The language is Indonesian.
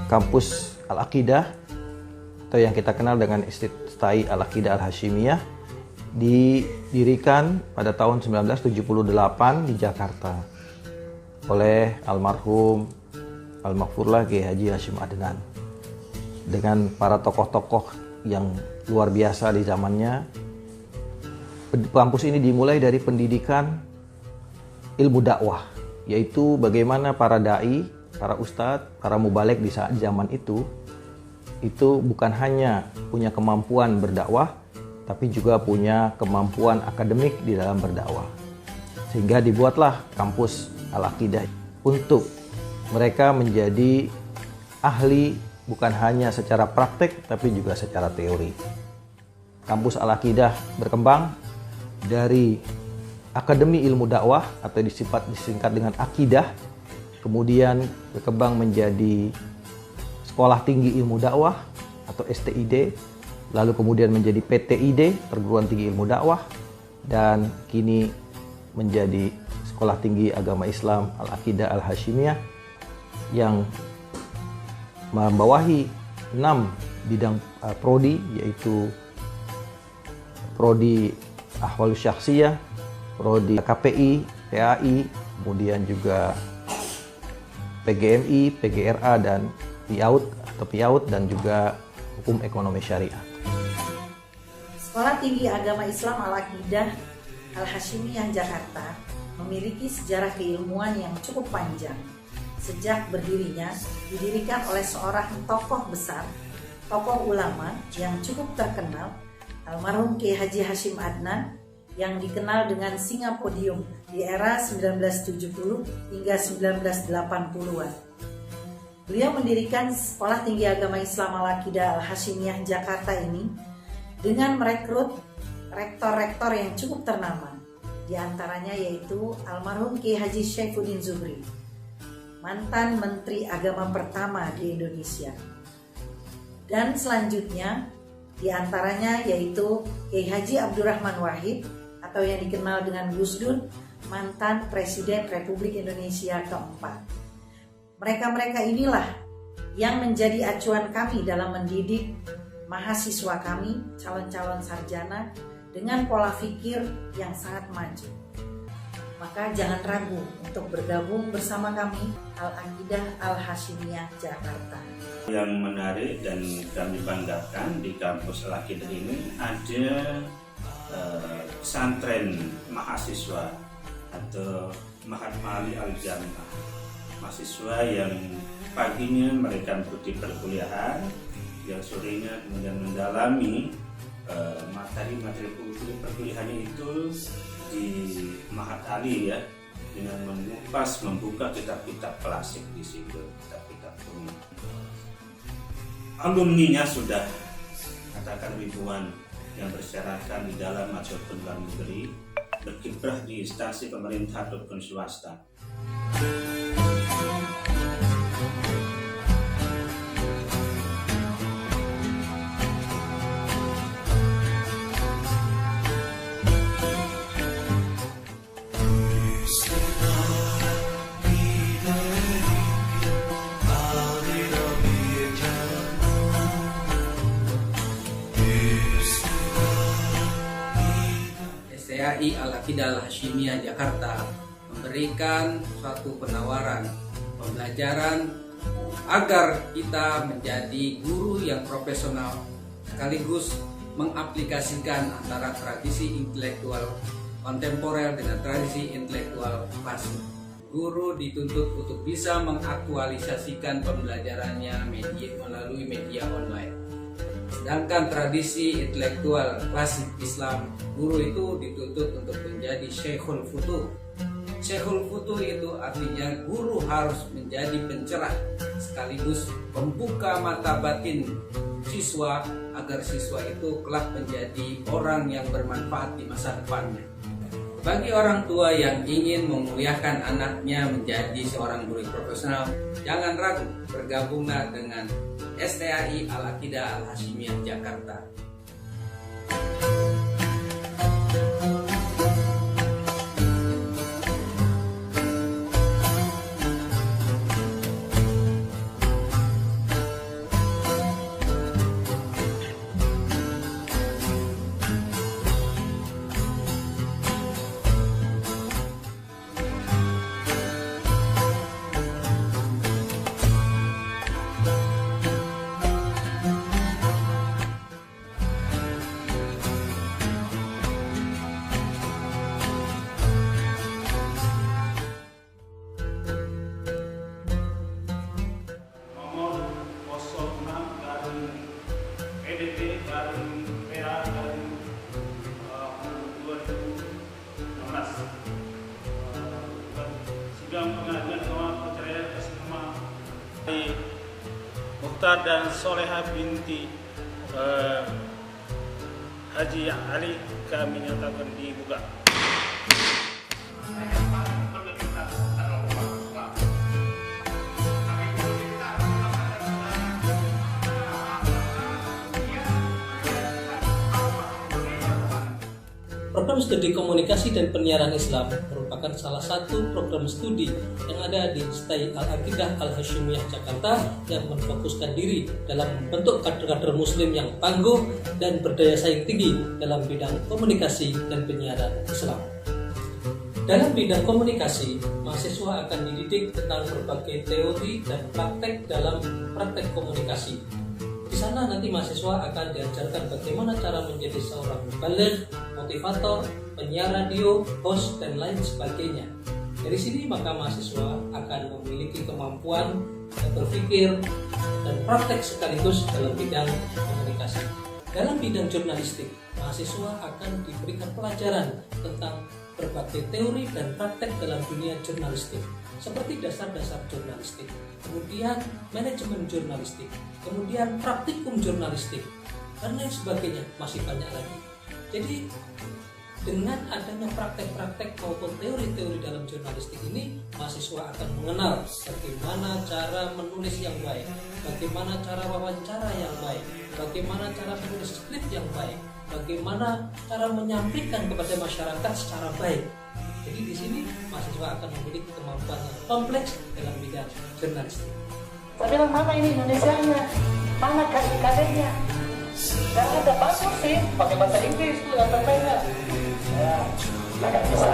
kampus Al-Aqidah atau yang kita kenal dengan STI Al-Aqidah Al-Hashimiyah didirikan pada tahun 1978 di Jakarta oleh almarhum Al-Maghfurlah Kiai Haji Hasyim Adnan dengan para tokoh-tokoh yang luar biasa di zamannya. Kampus ini dimulai dari pendidikan ilmu dakwah, yaitu bagaimana para dai, para ustadz, para mubalek di saat zaman itu bukan hanya punya kemampuan berdakwah, tapi juga punya kemampuan akademik di dalam berdakwah. Sehingga dibuatlah kampus Al-Aqidah untuk mereka menjadi ahli bukan hanya secara praktek, tapi juga secara teori. Kampus Al-Aqidah berkembang dari Akademi Ilmu Dakwah atau disingkat dengan Aqidah, kemudian berkembang menjadi Sekolah Tinggi Ilmu Dakwah atau STID, lalu kemudian menjadi PTID, Perguruan Tinggi Ilmu Dakwah, dan kini menjadi Sekolah Tinggi Agama Islam Al-Aqidah Al-Hashimiyah yang membawahi 6 bidang prodi, yaitu prodi Ahwalus Syakhsiyah, prodi KPI, PAI, kemudian juga PGMI, PGRA, dan PIAUD, dan juga Hukum Ekonomi Syariah. Sekolah Tinggi Agama Islam Al-Aqidah Al-Hashimiyah Jakarta memiliki sejarah keilmuan yang cukup panjang. Sejak berdirinya, didirikan oleh seorang tokoh besar, tokoh ulama yang cukup terkenal, almarhum Kiai Haji Hasyim Adnan, yang dikenal dengan Singa Podium di era 1970 hingga 1980-an. Beliau mendirikan Sekolah Tinggi Agama Islam Al-Aqidah Al-Hashimiyah Jakarta ini dengan merekrut rektor-rektor yang cukup ternama. Di antaranya yaitu almarhum Kiai Haji Syaifuddin Zuhri, mantan Menteri Agama pertama di Indonesia. Dan selanjutnya di antaranya yaitu Kiai Haji Abdurrahman Wahid atau yang dikenal dengan Gus Dur, mantan Presiden Republik Indonesia keempat. Mereka-mereka inilah yang menjadi acuan kami dalam mendidik mahasiswa kami, calon-calon sarjana dengan pola pikir yang sangat maju. Maka jangan ragu untuk bergabung bersama kami Al-Aqidah Al-Hashimiyah Jakarta. Yang menarik dan kami banggakan di kampus Al-Aqidah ini ada pesantren mahasiswa atau Mahat Mali Al-Jannah. Mahasiswa yang paginya mereka mengikuti perkuliahan, yang sorenya kemudian mendalami materi-materi perkuliahannya itu di Mahat Ali, ya, dengan membuka kitab-kitab klasik di situ, kitab-kitab kuno. Alumninya sudah katakan ribuan yang berserakan di dalam maupun luar negeri, berkiprah di instansi pemerintah ataupun swasta. STI Al-Aqidah Al-Hashimiyah Jakarta memberikan suatu penawaran pembelajaran agar kita menjadi guru yang profesional sekaligus mengaplikasikan antara tradisi intelektual kontemporer dengan tradisi intelektual klasik. Guru dituntut untuk bisa mengaktualisasikan pembelajarannya melalui media online. Sedangkan tradisi intelektual klasik Islam, guru itu dituntut untuk menjadi Syekhul Futuh. Syekhul Futuh itu artinya guru harus menjadi pencerah sekaligus membuka mata batin siswa agar siswa itu kelak menjadi orang yang bermanfaat di masa depannya. Bagi orang tua yang ingin memuliakan anaknya menjadi seorang guru profesional, jangan ragu, bergabunglah dengan STI Al-Aqidah Al-Hashimiyah Jakarta. Mukhtar dan Soleha binti Haji Ali kami nyatakan dibuka. Program Studi Komunikasi dan Penyiaran Islam merupakan salah satu program studi yang ada di STAI Al-Aqidah Al-Hashimiyah Jakarta yang memfokuskan diri dalam membentuk kader-kader muslim yang tangguh dan berdaya saing tinggi dalam bidang komunikasi dan penyiaran Islam. Dalam bidang komunikasi, mahasiswa akan dididik tentang berbagai teori dan praktek dalam praktek komunikasi. Di sana nanti mahasiswa akan diajarkan bagaimana cara menjadi seorang mubaligh, motivator, penyiar radio, host, dan lain sebagainya. Dari sini maka mahasiswa akan memiliki kemampuan berpikir dan praktek sekaligus dalam bidang komunikasi. Dalam bidang jurnalistik, mahasiswa akan diberikan pelajaran tentang berbagai teori dan praktek dalam dunia jurnalistik, seperti dasar-dasar jurnalistik, kemudian manajemen jurnalistik, kemudian praktikum jurnalistik, dan lain sebagainya, masih banyak lagi. Jadi dengan adanya praktek-praktek maupun teori-teori dalam jurnalistik ini, mahasiswa akan mengenal bagaimana cara menulis yang baik, bagaimana cara wawancara yang baik, bagaimana cara menulis skrip yang baik, bagaimana cara menyampaikan kepada masyarakat secara baik. Jadi di sini mahasiswa akan memiliki kemampuan yang kompleks dalam bidang jurnalistik. Saya bilang, mana ini Indonesianya? Mana KIKD-nya? Gak ada, bagus sih, pakai bahasa Inggris tuh yang terpena. Ya, gak bisa.